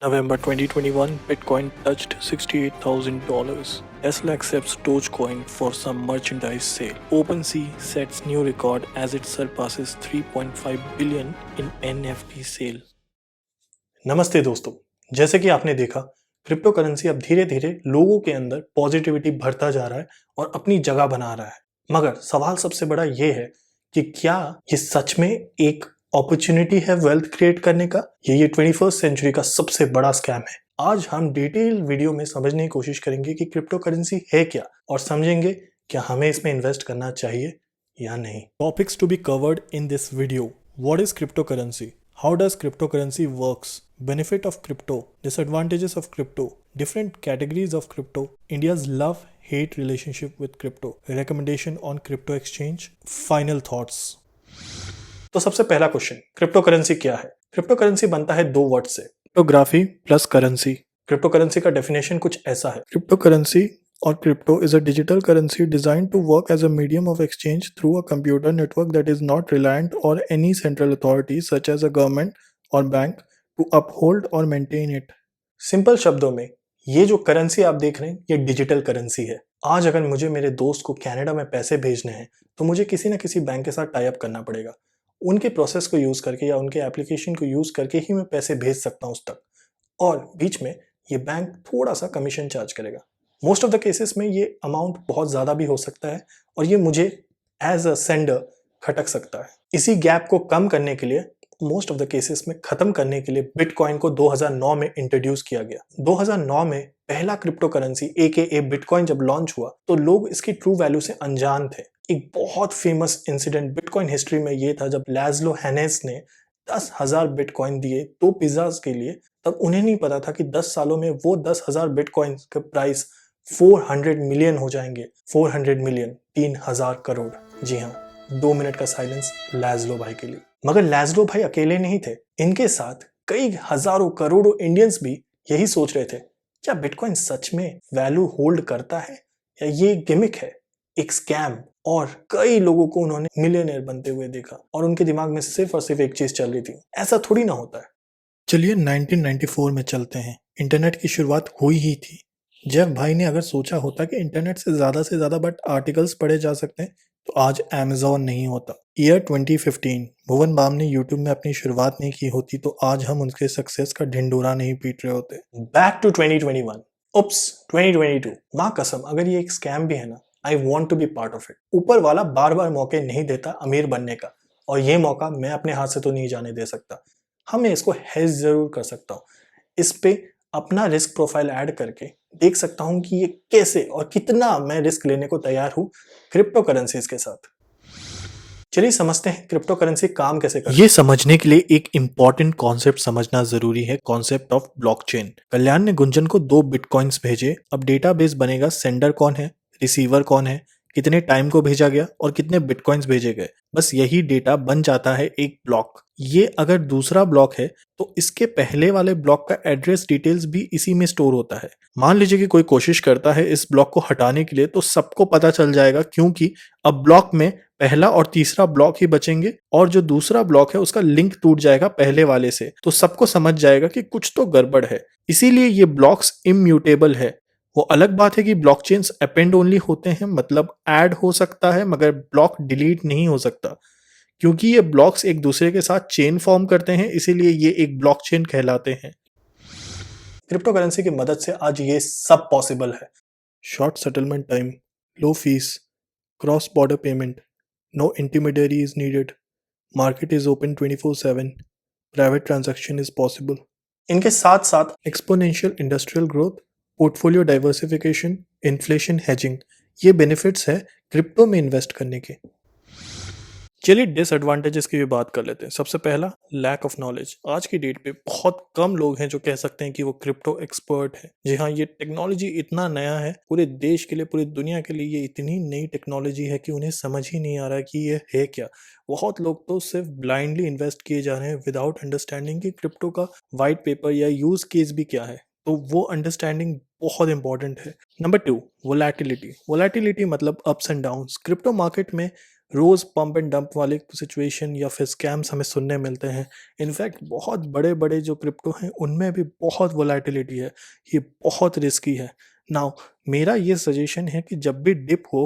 November 2021, Bitcoin touched $68,000. Tesla accepts Dogecoin for some merchandise sale. OpenSea sets new record as it surpasses 3.5 billion in NFT sale. नमस्ते दोस्तों, जैसे कि आपने देखा crypto currency अब धीरे धीरे लोगों के अंदर पॉजिटिविटी भरता जा रहा है और अपनी जगह बना रहा है। मगर सवाल सबसे बड़ा ये है कि क्या ये सच में एक अपॉर्चुनिटी है वेल्थ क्रिएट करने का, ये 21st सेंचुरी का सबसे बड़ा स्कैम है। आज हम डिटेल वीडियो में समझने की कोशिश करेंगे कि क्रिप्टो करेंसी है क्या और समझेंगे क्या हमें इसमें इन्वेस्ट करना चाहिए या नहीं। Topics to be covered in this video. What is cryptocurrency? How does cryptocurrency works? Benefit of crypto, disadvantages of crypto, different categories of crypto, India's love-hate relationship with crypto, recommendation on crypto exchange, final thoughts. तो सबसे पहला question, crypto currency क्या है? Crypto currency बनता है दो word से, Cryptography plus currency. Crypto currency का डेफिनेशन कुछ ऐसा है। Cryptocurrency or crypto is a digital currency designed to work as a medium of exchange through a computer network that is not reliant on any central authority such as a government or bank to uphold or maintain it. Simple शब्दों में ये जो currency आप देख रहे हैं ये digital currency है। आज अगर मुझे मेरे दोस्त को कनाडा में पैसे भेजने हैं तो मुझे किसी ना किसी बैंक के साथ टाई अप करना पड़ेगा। उनके प्रोसेस को यूज करके या उनके एप्लीकेशन को यूज करके ही मैं पैसे भेज सकता हूँ उस तक, और बीच में ये बैंक थोड़ा सा कमीशन चार्ज करेगा। मोस्ट ऑफ द केसेस में ये अमाउंट बहुत ज़्यादा भी हो सकता है और ये मुझे एज अ सेंडर खटक सकता है। इसी गैप को कम करने के लिए, मोस्ट ऑफ द केसेस में खत्म करने के लिए बिटकॉइन को 2009 में इंट्रोड्यूस किया गया। 2009 में पहला क्रिप्टो करेंसी AKA बिटकॉइन जब लॉन्च हुआ तो लोग इसकी ट्रू वैल्यू से अनजान थे। एक बहुत फेमस इंसिडेंट बिटकॉइन हिस्ट्री में ये था जब लैज़लो हैनेस ने 10,000 बिटकॉइन दिए 2 पिज्जाज के लिए। तब उन्हें नहीं पता था कि 10 सालों में वो 10,000 बिटकॉइन का प्राइस 400 मिलियन हो जाएंगे। 400 मिलियन, 3,000 करोड़। जी हाँ, 2 मिनट का साइलेंस लैज़लो भाई के लिए। मगर लैज़लो भाई अकेले नहीं थे, इनके साथ कई हजारों करोड़ों इंडियंस भी यही सोच रहे थे, क्या बिटकॉइन सच में वैल्यू होल्ड करता है या ये गिमिक है, एक स्कैम। और कई लोगों को उन्होंने मिलियनेयर बनते हुए देखा और उनके दिमाग में सिर्फ और सिर्फ एक चीज चल रही थी, ऐसा थोड़ी ना होता है। चलिए 1994 में चलते हैं। इंटरनेट की शुरुआत हुई ही थी। जेफ भाई ने अगर सोचा होता कि इंटरनेट से ज़्यादा बट आर्टिकल्स पढ़े जा सकते हैं तो आज अमेज़ॉन नहीं होता। ईयर 2015 भुवन बाम ने यूट्यूब में अपनी शुरुआत नहीं की होती तो आज हम उनके सक्सेस का ढिंडोरा नहीं पीट रहे होते। बैक टू 2021, उप्स 2022। माँ कसम, अगर ये एक स्कैम भी है ना, I want to be part of it. ऊपर वाला बार बार मौके नहीं देता अमीर बनने का, और ये मौका मैं अपने हाथ से तो नहीं जाने दे सकता। हमें इसको हेज जरूर कर सकता हूँ। इस पे अपना रिस्क प्रोफाइल ऐड करके देख सकता हूँ कि ये कैसे और कितना मैं रिस्क लेने को तैयार हूँ क्रिप्टो करेंसीज के साथ। चलिए समझते हैं क्रिप्टो करेंसी काम कैसे करती है। ये समझने के लिए एक इम्पॉर्टेंट कॉन्सेप्ट समझना जरूरी है, कॉन्सेप्ट ऑफ ब्लॉकचेन। कल्याण ने गुंजन को 2 बिटकॉइंस भेजे। अब डेटाबेस बनेगा, सेंडर कौन है, रिसीवर कौन है, कितने टाइम को भेजा गया और कितने बिटकॉइंस भेजे गए। बस यही डेटा बन जाता है एक ब्लॉक। ये अगर दूसरा ब्लॉक है तो इसके पहले वाले ब्लॉक का एड्रेस डिटेल्स भी इसी में स्टोर होता है। मान लीजिए कि कोई कोशिश करता है इस ब्लॉक को हटाने के लिए तो सबको पता चल जाएगा, क्योंकि अब ब्लॉक में पहला और तीसरा ब्लॉक ही बचेंगे और जो दूसरा ब्लॉक है उसका लिंक टूट जाएगा पहले वाले से, तो सबको समझ जाएगा कि कुछ तो गड़बड़ है। इसीलिए ये ब्लॉक्स इम्यूटेबल है। वो अलग बात है कि ब्लॉकचेन्स अपेंड ओनली होते हैं, मतलब ऐड हो सकता है मगर ब्लॉक डिलीट नहीं हो सकता, क्योंकि ये ब्लॉक्स एक दूसरे के साथ चेन फॉर्म करते हैं, इसीलिए ये एक ब्लॉकचेन कहलाते हैं। क्रिप्टो करेंसी की मदद से आज ये सब पॉसिबल है। Short settlement time, low fees, cross border payment, no intermediary is needed, market is open 24/7, private transaction is possible. इनके साथ साथ exponential industrial growth, portfolio diversification, inflation hedging, ये बेनिफिट्स है क्रिप्टो में इन्वेस्ट करने के। चलिए डिसएडवांटेजेस की भी बात कर लेते हैं। सबसे पहला, लैक ऑफ नॉलेज। आज की डेट पे बहुत कम लोग हैं जो कह सकते हैं कि वो क्रिप्टो एक्सपर्ट है। जी हाँ, ये टेक्नोलॉजी इतना नया है, पूरे देश के लिए, पूरी दुनिया के लिए ये इतनी नई टेक्नोलॉजी है कि उन्हें समझ ही नहीं आ रहा है कि ये है क्या। बहुत लोग तो सिर्फ ब्लाइंडली इन्वेस्ट किए जा रहे हैं विदाउट अंडरस्टैंडिंग कि क्रिप्टो का वाइट पेपर या यूज केस भी क्या है। तो वो अंडरस्टैंडिंग बहुत इंपॉर्टेंट है। Number 2, volatility. वोलैटिलिटी मतलब ups and downs. Crypto market में रोज़ पंप एंड डंप वाले सिचुएशन या फिर स्कैम्स हमें सुनने मिलते हैं। इनफैक्ट बहुत बड़े-बड़े जो क्रिप्टो हैं उनमें भी बहुत वोलेटिलिटी है, ये बहुत रिस्की है। नाउ मेरा ये सजेशन है कि जब भी डिप हो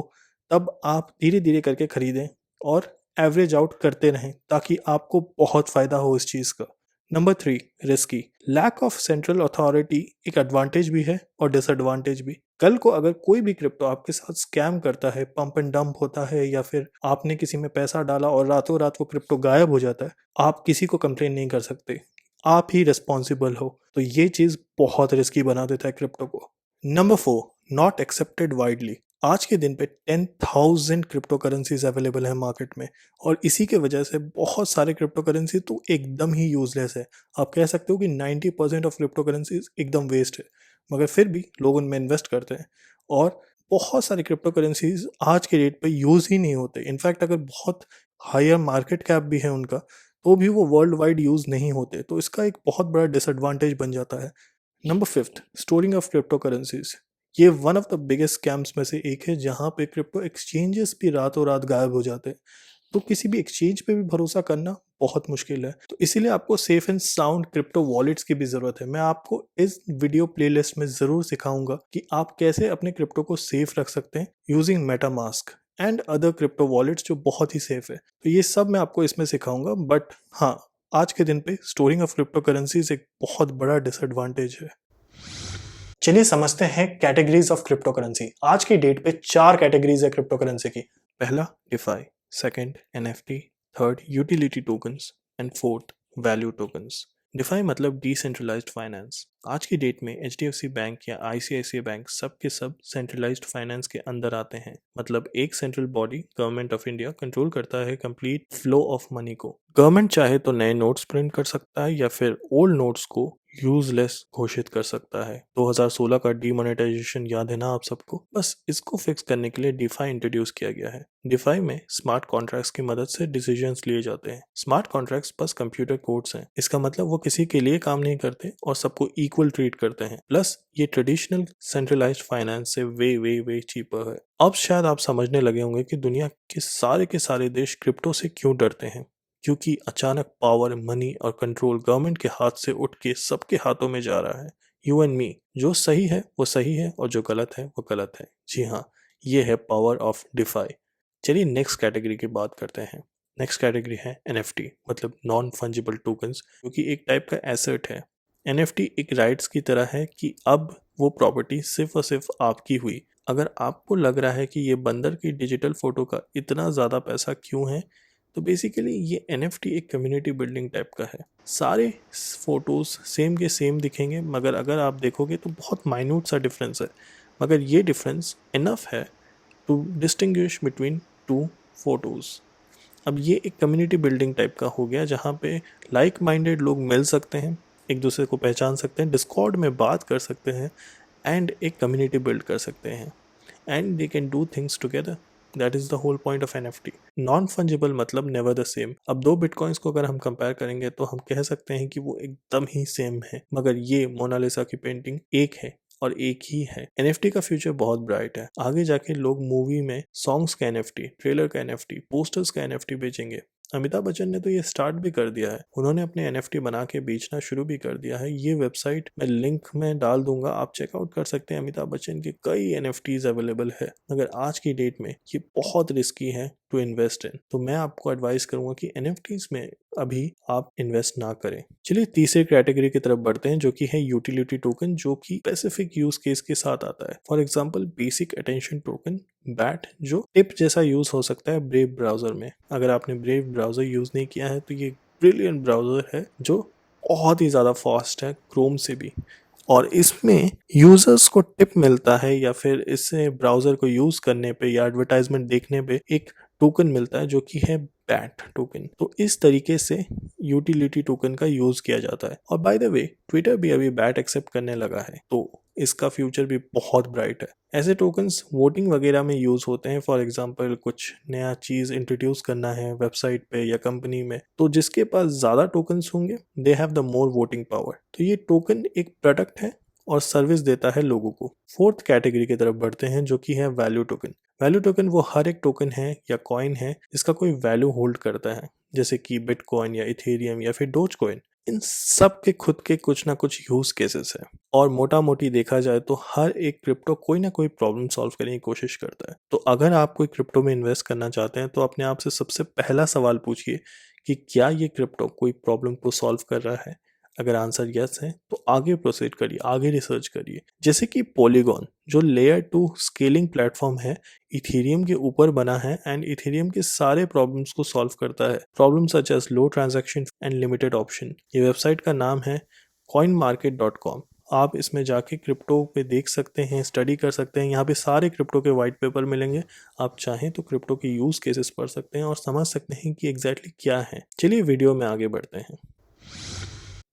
तब आप धीरे-धीरे करके खरीदें और एवरेज आउट करते रहें ताकि आपको बहुत फ़ायदा हो इस चीज़ का। Number 3, risky. Lack of central authority एक एडवांटेज भी है और डिसएडवांटेज भी। कल को अगर कोई भी क्रिप्टो आपके साथ स्कैम करता है, पंप एंड डंप होता है या फिर आपने किसी में पैसा डाला और रातों रात वो क्रिप्टो गायब हो जाता है, आप किसी को कंप्लेन नहीं कर सकते। आप ही रिस्पॉन्सिबल हो। तो ये चीज़ बहुत रिस्की बना देता है क्रिप्टो को। Number 4, not accepted widely. आज के दिन पे 10,000 क्रिप्टो करेंसीज अवेलेबल है मार्केट में और इसी के वजह से बहुत सारे क्रिप्टो करेंसी तो एकदम ही यूजलेस है। आप कह सकते हो कि 90% ऑफ क्रिप्टो करेंसीज एकदम वेस्ट है, मगर फिर भी लोग उनमें इन्वेस्ट करते हैं और बहुत सारे क्रिप्टो करेंसीज आज के डेट पे यूज़ ही नहीं होते। इनफैक्ट अगर बहुत हायर मार्केट कैप भी है उनका तो भी वो वर्ल्ड वाइड यूज़ नहीं होते, तो इसका एक बहुत बड़ा डिसएडवांटेज बन जाता है। Number 5, storing of crypto currencies. ये one of the biggest scams में से एक है जहाँ पे क्रिप्टो एक्सचेंजेस भी रातों रात गायब हो जाते हैं। तो किसी भी एक्सचेंज पे भी भरोसा करना बहुत मुश्किल है, तो इसीलिए आपको safe and sound crypto wallets की भी ज़रूरत है। मैं आपको इस वीडियो प्लेलिस्ट में ज़रूर सिखाऊंगा कि आप कैसे अपने क्रिप्टो को सेफ रख सकते हैं using MetaMask and other crypto wallets जो बहुत ही सेफ है। तो ये सब मैं आपको इसमें सिखाऊंगा, बट हाँ, आज के दिन पे स्टोरिंग ऑफ क्रिप्टो करेंसीज एक बहुत बड़ा डिसएडवांटेज है। चलिए समझते हैं कैटेगरीज ऑफ क्रिप्टो करेंसी। आज की डेट पे 4 कैटेगरीज है क्रिप्टो करेंसी की। पहला DeFi, second NFT, third utility tokens and fourth value tokens. DeFi मतलब डिसेंट्रलाइज्ड फाइनेंस। आज की डेट में एचडीएफसी बैंक या आईसीआईसीआई बैंक सब के सब सेंट्रलाइज्ड फाइनेंस के अंदर आते हैं। मतलब एक central body government of India control करता है कंप्लीट फ्लो ऑफ मनी को। गवर्नमेंट चाहे तो नए नोट्स प्रिंट कर सकता है या फिर ओल्ड नोट्स को यूजलेस घोषित कर सकता है। 2016 का डीमोनेटाइजेशन याद है ना आप सबको? बस इसको फिक्स करने के लिए डिफाई इंट्रोड्यूस किया गया है। डिफाई में स्मार्ट कॉन्ट्रैक्ट्स की मदद से डिसीजंस लिए जाते हैं। स्मार्ट कॉन्ट्रैक्ट्स बस कंप्यूटर कोड्स हैं। इसका मतलब वो किसी के लिए काम नहीं करते और सबको इक्वल ट्रीट करते हैं। प्लस ये ट्रेडिशनल सेंट्रलाइज्ड फाइनेंस से वे वे वे चीपर है। अब शायद आप समझने लगे होंगे कि दुनिया के सारे देश क्रिप्टो से क्यों डरते हैं। क्योंकि अचानक पावर, मनी और कंट्रोल गवर्नमेंट के हाथ से उठ के सबके हाथों में जा रहा है। यू एंड मी, जो सही है वो सही है और जो गलत है वो गलत है। जी हाँ, ये है पावर ऑफ डिफाई। चलिए नेक्स्ट कैटेगरी की बात करते हैं। नेक्स्ट कैटेगरी है एनएफटी, मतलब नॉन फंजिबल टोकन्स, जो कि एक टाइप का एसेट है। एनएफटी एक राइट्स की तरह है कि अब वो प्रॉपर्टी सिर्फ और सिर्फ आपकी हुई। अगर आपको लग रहा है कि ये बंदर की डिजिटल फोटो का इतना ज़्यादा पैसा क्यों है, तो बेसिकली ये NFT एक कम्युनिटी बिल्डिंग टाइप का है। सारे फोटोज़ सेम के सेम दिखेंगे, मगर अगर आप देखोगे तो बहुत माइन्यूट सा डिफरेंस है, मगर ये डिफरेंस इनफ है to distinguish between two photos. अब ये एक कम्युनिटी बिल्डिंग टाइप का हो गया जहाँ पे लाइक माइंडेड लोग मिल सकते हैं, एक दूसरे को पहचान सकते हैं, डिस्कॉर्ड में बात कर सकते हैं एंड एक कम्युनिटी बिल्ड कर सकते हैं and they can do things together. That is the whole point of NFT। Non fungible मतलब नेवर द सेम। अब दो बिटकॉइंस को अगर हम कंपेयर करेंगे तो हम कह सकते हैं कि वो एकदम ही सेम है, मगर ये मोनालिसा की पेंटिंग एक है और एक ही है। NFT का फ्यूचर बहुत ब्राइट है। आगे जाके लोग मूवी में सॉन्ग्स का NFT, ट्रेलर का NFT, पोस्टर्स का NFT बेचेंगे। अमिताभ बच्चन ने तो ये स्टार्ट भी कर दिया है। उन्होंने अपने NFT बना के बेचना शुरू भी कर दिया है। ये वेबसाइट मैं लिंक में डाल दूंगा, आप चेकआउट कर सकते हैं। अमिताभ बच्चन के कई NFTs अवेलेबल है, मगर आज की डेट में ये बहुत रिस्की है टू इन्वेस्ट इन। तो मैं आपको एडवाइस करूंगा कि NFTs में अभी आप इन्वेस्ट ना करें। चलिए तीसरे कैटेगरी की तरफ बढ़ते हैं, जो कि है यूटिलिटी टोकन, जो कि स्पेसिफिक यूज केस के साथ आता है। For example basic attention token, bat, जो टिप जैसा यूज हो सकता है ब्रेव ब्राउजर में। अगर आपने ब्रेव ब्राउजर यूज नहीं किया है तो ये ब्रिलियंट ब्राउजर है जो बहुत ही ज़्यादा फास्ट है क्रोम से भी, और इसमें यूजर्स को टिप मिलता है या फिर इससे ब्राउजर को यूज करने पे या एडवर्टाइजमेंट देखने पे एक टोकन मिलता है जो कि है बैट टोकन। तो इस तरीके से यूटिलिटी टोकन का यूज किया जाता है। और बाय द वे ट्विटर भी अभी बैट एक्सेप्ट करने लगा है, तो इसका फ्यूचर भी बहुत ब्राइट है। ऐसे टोकन्स वोटिंग वगैरह में यूज होते हैं। फॉर एग्जांपल कुछ नया चीज इंट्रोड्यूस करना है वेबसाइट पे या कंपनी में, तो जिसके पास ज्यादा टोकन्स होंगे they have the more voting power. तो ये टोकन एक प्रोडक्ट है और सर्विस देता है लोगों को। फोर्थ कैटेगरी की तरफ बढ़ते हैं, जो कि है वैल्यू टोकन। वैल्यू टोकन वो हर एक टोकन है या कॉइन है जिसका कोई वैल्यू होल्ड करता है, जैसे कि बिटकॉइन या इथेरियम या फिर डोज कॉइन। इन सब के खुद के कुछ ना कुछ यूज केसेस है, और मोटा मोटी देखा जाए तो हर एक क्रिप्टो कोई ना कोई प्रॉब्लम सॉल्व करने की कोशिश करता है। तो अगर आप कोई क्रिप्टो में इन्वेस्ट करना चाहते हैं तो अपने आप से सबसे पहला सवाल पूछिए कि क्या ये क्रिप्टो कोई प्रॉब्लम को सॉल्व कर रहा है। अगर आंसर यस है तो आगे प्रोसीड करिए, आगे रिसर्च करिए। जैसे कि पॉलीगॉन जो लेयर 2 स्केलिंग प्लेटफॉर्म है, इथेरियम के ऊपर बना है एंड इथेरियम के सारे प्रॉब्लम्स को सॉल्व करता है। Problem such as low transaction and limited option. ये वेबसाइट का नाम है coinmarket.com। आप इसमें जाके क्रिप्टो पे देख सकते हैं, स्टडी कर सकते हैं। यहाँ पे सारे क्रिप्टो के वाइट पेपर मिलेंगे। आप चाहें तो क्रिप्टो के यूज केसेस पढ़ सकते हैं और समझ सकते हैं कि एग्जैक्टली क्या है। चलिए वीडियो में आगे बढ़ते हैं।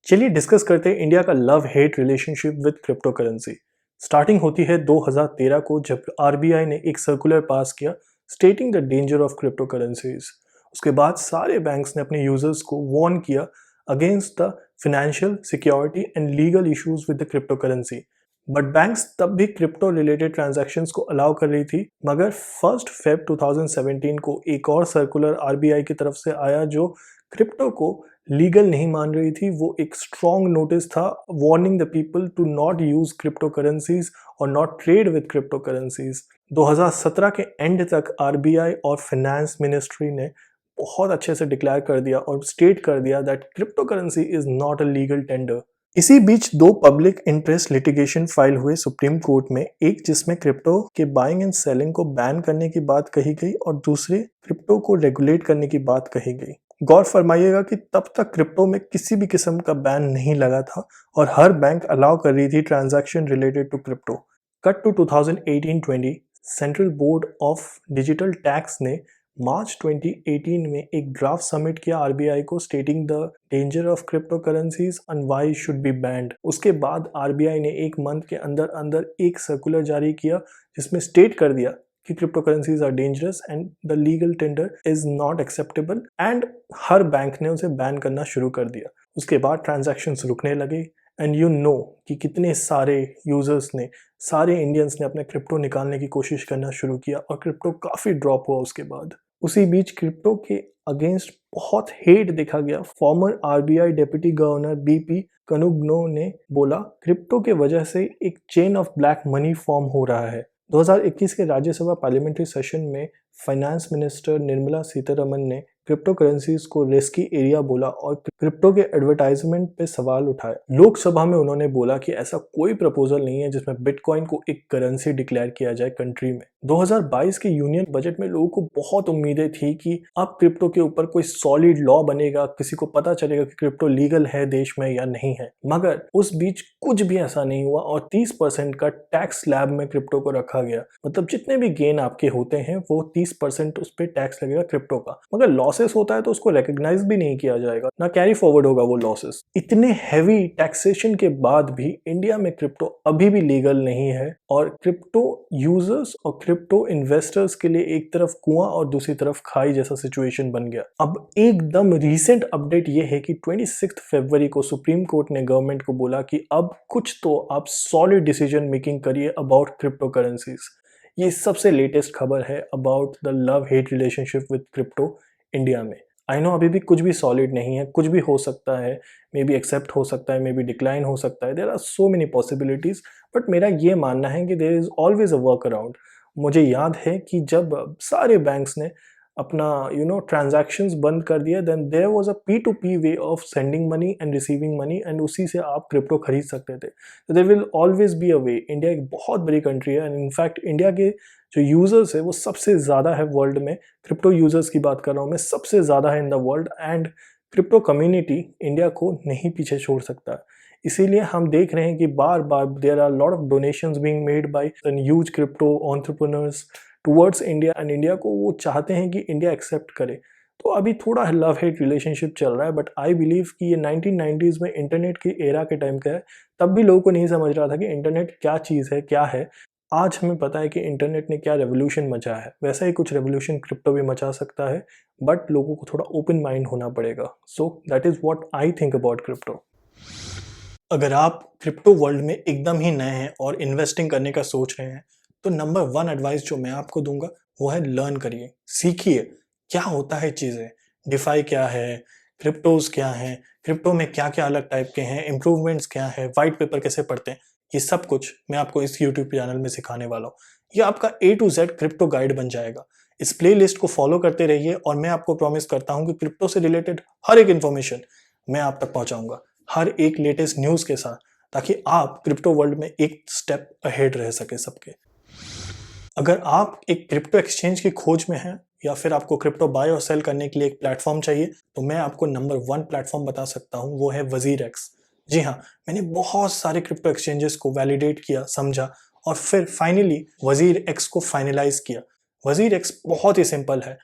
चलिए डिस्कस करते हैं इंडिया का love hate relationship with crypto currency. Starting होती है 2013 को, जब आरबीआई ने एक सर्कुलर पास किया stating the danger of crypto currencies. उसके बाद सारे बैंक्स ने अपने यूजर्स को वार्न किया against the financial security and legal issues with the crypto currency. But banks तब भी क्रिप्टो रिलेटेड ट्रांजैक्शंस को अलाउ कर रही थी, मगर 1 फेब 2017 को एक और सर्कुलर आरबीआई की तरफ से आया जो क्रिप्टो को लीगल नहीं मान रही थी। वो एक स्ट्रॉन्ग नोटिस था warning the people to not use crypto currencies और not trade with crypto currencies. 2017 के एंड तक आरबीआई और फाइनेंस मिनिस्ट्री ने बहुत अच्छे से डिक्लेयर कर दिया और स्टेट कर दिया that crypto currency is not a legal tender. इसी बीच दो पब्लिक इंटरेस्ट लिटिगेशन फाइल हुए सुप्रीम कोर्ट में, एक जिसमें क्रिप्टो के बाइंग एंड सेलिंग को बैन करने की बात कही गई और दूसरे क्रिप्टो को रेगुलेट करने की बात कही गई। गौर फरमाइएगा कि तब तक क्रिप्टो में किसी भी किस्म का बैन नहीं लगा था और हर बैंक अलाउ कर रही थी transaction related to crypto. Cut to 2018-20, central board of digital tax ने मार्च 2018 में एक ड्राफ्ट सबमिट किया आरबीआई को stating the danger of crypto currencies and why should be band. उसके बाद आरबीआई ने एक मंथ के अंदर अंदर एक सर्कुलर जारी किया जिसमें स्टेट कर दिया कि crypto currencies are dangerous and the legal tender is not acceptable, and हर बैंक ने उसे बैन करना शुरू कर दिया। उसके बाद ट्रांजैक्शंस रुकने लगे एंड यू नो कि कितने सारे यूजर्स ने, सारे इंडियंस ने अपने क्रिप्टो निकालने की कोशिश करना शुरू किया और क्रिप्टो काफ़ी ड्रॉप हुआ उसके बाद। उसी बीच क्रिप्टो के अगेंस्ट बहुत हेट देखा गया। Former RBI deputy governor BP Kanungo ने बोला क्रिप्टो के वजह से एक chain of black money form हो रहा है। 2021 के राज्यसभा पार्लियामेंट्री सेशन में फाइनेंस मिनिस्टर निर्मला सीतारमन ने क्रिप्टो करेंसीज को रिस्की एरिया बोला और क्रिप्टो के एडवर्टाइजमेंट पे सवाल उठाए। लोकसभा में उन्होंने बोला कि ऐसा कोई प्रपोजल नहीं है जिसमें बिटकॉइन को एक करेंसी डिक्लेयर किया जाए कंट्री में। 2022 के यूनियन बजट में लोगों को बहुत उम्मीदें थी कि अब क्रिप्टो के ऊपर कोई सॉलिड लॉ बनेगा, किसी को पता चलेगा कि क्रिप्टो लीगल है देश में या नहीं है, मगर उस बीच कुछ भी ऐसा नहीं हुआ और 30% का टैक्स स्लैब में क्रिप्टो को रखा गया। मतलब जितने भी गेन आपके होते हैं वो 30% उस पर टैक्स लगेगा क्रिप्टो का, मगर लॉसेस होता है तो उसको रिकॉग्नाइज भी नहीं किया जाएगा, ना कैरी फॉरवर्ड होगा वो लॉसेस। इतने हैवी टैक्सेशन के बाद भी इंडिया में क्रिप्टो अभी भी लीगल नहीं है और क्रिप्टो यूजर्स और क्रिप्टो इन्वेस्टर्स के लिए एक तरफ कुआं और दूसरी तरफ खाई जैसा सिचुएशन बन गया। अब एकदम रीसेंट अपडेट ये है कि 26 फरवरी को सुप्रीम कोर्ट ने गवर्नमेंट को बोला कि अब कुछ तो आप सॉलिड डिसीजन मेकिंग करिए अबाउट क्रिप्टो करेंसीज। ये सबसे लेटेस्ट खबर है about the love hate relationship with crypto India में। आई नो अभी भी कुछ भी सॉलिड नहीं है, कुछ भी हो सकता है, मे बी एक्सेप्ट हो सकता है, मे बी डिक्लाइन हो सकता है, there are so many possibilities, but मेरा ये मानना है कि there is always a work around. मुझे याद है कि जब सारे बैंक्स ने अपना ट्रांजैक्शंस बंद कर दिया, then there was a P2P way of sending money and receiving money and उसी से आप क्रिप्टो खरीद सकते थे। तो there will always be a way. India एक बहुत बड़ी कंट्री है एंड इनफैक्ट इंडिया के जो यूजर्स है वो सबसे ज़्यादा है वर्ल्ड में। क्रिप्टो यूजर्स की बात कर रहा हूँ मैं, सबसे ज़्यादा है in the world, and crypto community India को नहीं पीछे छोड़ सकता। इसीलिए हम देख रहे हैं कि बार बार there are lot of donations being made by huge crypto entrepreneurs towards India, and India को वो चाहते हैं कि इंडिया एक्सेप्ट करे। तो अभी थोड़ा लव हेट रिलेशनशिप चल रहा है, बट आई बिलीव कि ये 1990s में इंटरनेट की एरा के टाइम का है। तब भी लोगों को नहीं समझ रहा था कि इंटरनेट क्या चीज़ है, क्या है। आज हमें पता है कि इंटरनेट ने क्या रेवोल्यूशन मचा है, वैसा ही कुछ रेवोल्यूशन क्रिप्टो भी मचा सकता है, बट लोगों को थोड़ा ओपन माइंड होना पड़ेगा। So that is what I think about crypto. अगर आप क्रिप्टो वर्ल्ड में एकदम ही नए हैं और इन्वेस्टिंग करने का सोच रहे हैं, तो नंबर 1 एडवाइस जो मैं आपको दूंगा वो है लर्न करिए, सीखिए क्या होता है चीज़ें, डिफाई क्या है, क्रिप्टोज क्या हैं, क्रिप्टो में क्या क्या अलग टाइप के हैं, इंप्रूवमेंट्स क्या है, वाइट पेपर कैसे पढ़ते हैं, ये सब कुछ मैं आपको इस यूट्यूब चैनल में सिखाने वाला हूँ। ये आपका A to Z crypto guide बन जाएगा। इस प्लेलिस्ट को फॉलो करते रहिए और मैं आपको प्रॉमिस करता हूँ कि क्रिप्टो से रिलेटेड हर एक इन्फॉर्मेशन मैं आप तक पहुंचाऊंगा, हर एक लेटेस्ट न्यूज़ के साथ, ताकि आप क्रिप्टो वर्ल्ड में एक स्टेप अहेड रह सके सबके। अगर आप एक क्रिप्टो एक्सचेंज की खोज में हैं या फिर आपको क्रिप्टो बाय और सेल करने के लिए एक प्लेटफॉर्म चाहिए, तो मैं आपको नंबर 1 प्लेटफॉर्म बता सकता हूं, वो है वजीर एक्स। जी हाँ, मैंने बहुत सारे क्रिप्टो एक्सचेंजेस को वैलिडेट किया, समझा और फिर फाइनली वजीर एक्स को फाइनलाइज किया। वजीर एक्स बहुत ही सिंपल है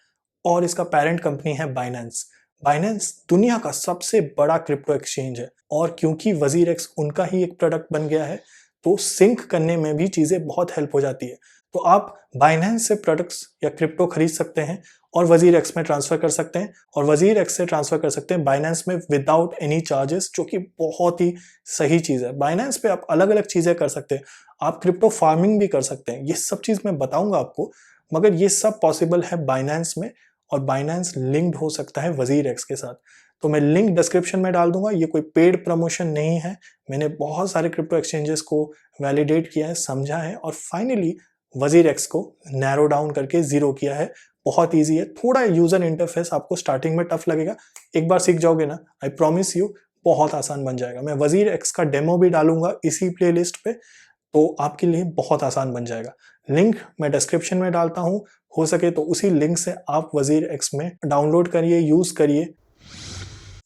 और इसका पेरेंट कंपनी है बाइनेंस। बाइनेंस दुनिया का सबसे बड़ा क्रिप्टो एक्सचेंज है और क्योंकि वजीर एक्स उनका ही एक प्रोडक्ट बन गया है, तो सिंक करने में भी चीज़ें बहुत हेल्प हो जाती है। तो आप बाइनेंस से प्रोडक्ट्स या क्रिप्टो खरीद सकते हैं और वजीर एक्स में ट्रांसफर कर सकते हैं और वजीर एक्स से ट्रांसफर कर सकते हैं बाइनेंस में विदाउट एनी चार्जेस, जो कि बहुत ही सही चीज़ है। बाइनेंस पे आप अलग अलग चीज़ें कर सकते हैं, आप क्रिप्टो फार्मिंग भी कर सकते हैं। ये सब चीज़ मैं बताऊंगा आपको, मगर ये सब पॉसिबल है बाइनेंस में और बाइनेंस लिंक्ड हो सकता है वजीर एक्स के साथ। तो मैं लिंक डिस्क्रिप्शन में डाल दूंगा। ये कोई पेड प्रमोशन नहीं है, मैंने बहुत सारे क्रिप्टो एक्सचेंजेस को वैलिडेट किया है, समझा है और फाइनली वजीर एक्स को नैरो डाउन करके जीरो किया है। बहुत इजी है, थोड़ा यूजर इंटरफेस आपको स्टार्टिंग में टफ लगेगा, एक बार सीख जाओगे ना, आई प्रॉमिस यू बहुत आसान बन जाएगा। मैं वजीर एक्स का डेमो भी डालूंगा इसी प्लेलिस्ट पे, तो आपके लिए बहुत आसान बन जाएगा। लिंक मैं डिस्क्रिप्शन में डालता हूँ, हो सके तो उसी लिंक से आप वजीर एक्स में डाउनलोड करिए, यूज करिए।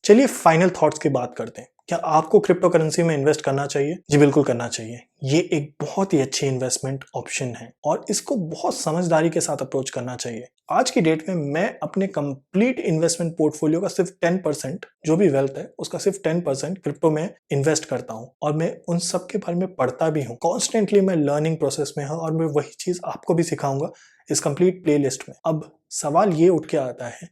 चलिए फाइनल थॉट्स की बात करते हैं। क्या आपको क्रिप्टो करेंसी में इन्वेस्ट करना चाहिए? जी बिल्कुल करना चाहिए। ये एक बहुत ही अच्छी इन्वेस्टमेंट ऑप्शन है और इसको बहुत समझदारी के साथ अप्रोच करना चाहिए। आज की डेट में मैं अपने कंप्लीट इन्वेस्टमेंट पोर्टफोलियो का सिर्फ 10%, जो भी वेल्थ है उसका सिर्फ 10% क्रिप्टो में इन्वेस्ट करता हूँ और मैं उन सब के बारे में पढ़ता भी हूँ। कॉन्स्टेंटली मैं लर्निंग प्रोसेस में हूँ और मैं वही चीज आपको भी सिखाऊंगा इस कंप्लीट प्ले लिस्ट में। अब सवाल ये उठ के आता है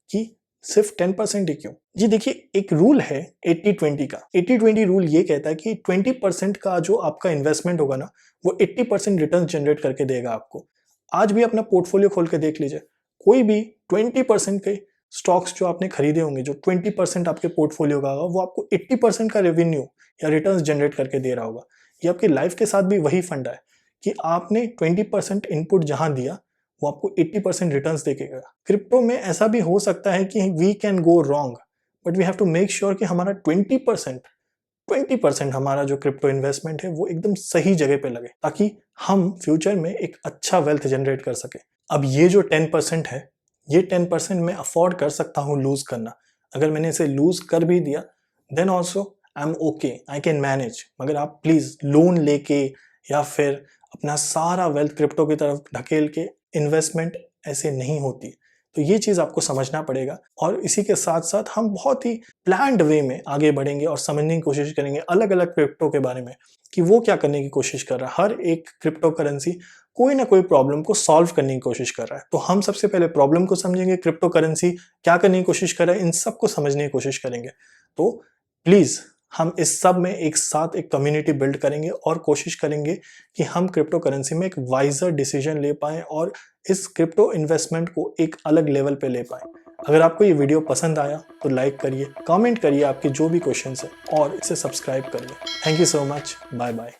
कि सिर्फ 10% ही क्यों? जी देखिए, एक रूल है 80-20 का। 80-20 रूल ये कहता है कि 20% का जो आपका इन्वेस्टमेंट होगा ना, वो 80% रिटर्न जनरेट करके देगा आपको। आज भी अपना पोर्टफोलियो खोल के देख लीजिए, कोई भी 20% के स्टॉक्स जो आपने खरीदे होंगे, जो 20% आपके पोर्टफोलियो का होगा, वो आपको 80% का रेवेन्यू या रिटर्न जनरेट करके दे रहा होगा। ये आपकी लाइफ के साथ भी वही फंडा है कि आपने 20% इनपुट जहां दिया, वो आपको 80% रिटर्न्स देगा। क्रिप्टो में ऐसा भी हो सकता है कि we can go wrong, but we have to make sure कि हमारा 20% हमारा जो क्रिप्टो इन्वेस्टमेंट है वो एकदम सही जगह पे लगे, ताकि हम फ्यूचर में एक अच्छा वेल्थ जनरेट कर सके। अब ये जो 10% है, ये 10% मैं अफोर्ड कर सकता हूँ लूज करना। अगर मैंने इसे लूज कर भी दिया, then also I am okay, I can manage. मगर आप प्लीज लोन लेके या फिर अपना सारा वेल्थ क्रिप्टो की तरफ ढकेल के इन्वेस्टमेंट ऐसे नहीं होती। तो ये चीज़ आपको समझना पड़ेगा और इसी के साथ साथ हम बहुत ही प्लान्ड वे में आगे बढ़ेंगे और समझने की कोशिश करेंगे अलग अलग क्रिप्टो के बारे में कि वो क्या करने की कोशिश कर रहा है। हर एक क्रिप्टो करेंसी कोई ना कोई प्रॉब्लम को सॉल्व करने की कोशिश कर रहा है, तो हम सबसे पहले प्रॉब्लम को समझेंगे, क्रिप्टो करेंसी क्या करने की कोशिश कर रहा है, इन सब को समझने की कोशिश करेंगे। तो प्लीज़ हम इस सब में एक साथ एक कम्युनिटी बिल्ड करेंगे और कोशिश करेंगे कि हम क्रिप्टो करेंसी में एक वाइजर डिसीजन ले पाएं और इस क्रिप्टो इन्वेस्टमेंट को एक अलग लेवल पे ले पाएं। अगर आपको ये वीडियो पसंद आया तो लाइक करिए, कमेंट करिए आपके जो भी क्वेश्चंस है और इसे सब्सक्राइब करिए। Thank you so much, bye bye.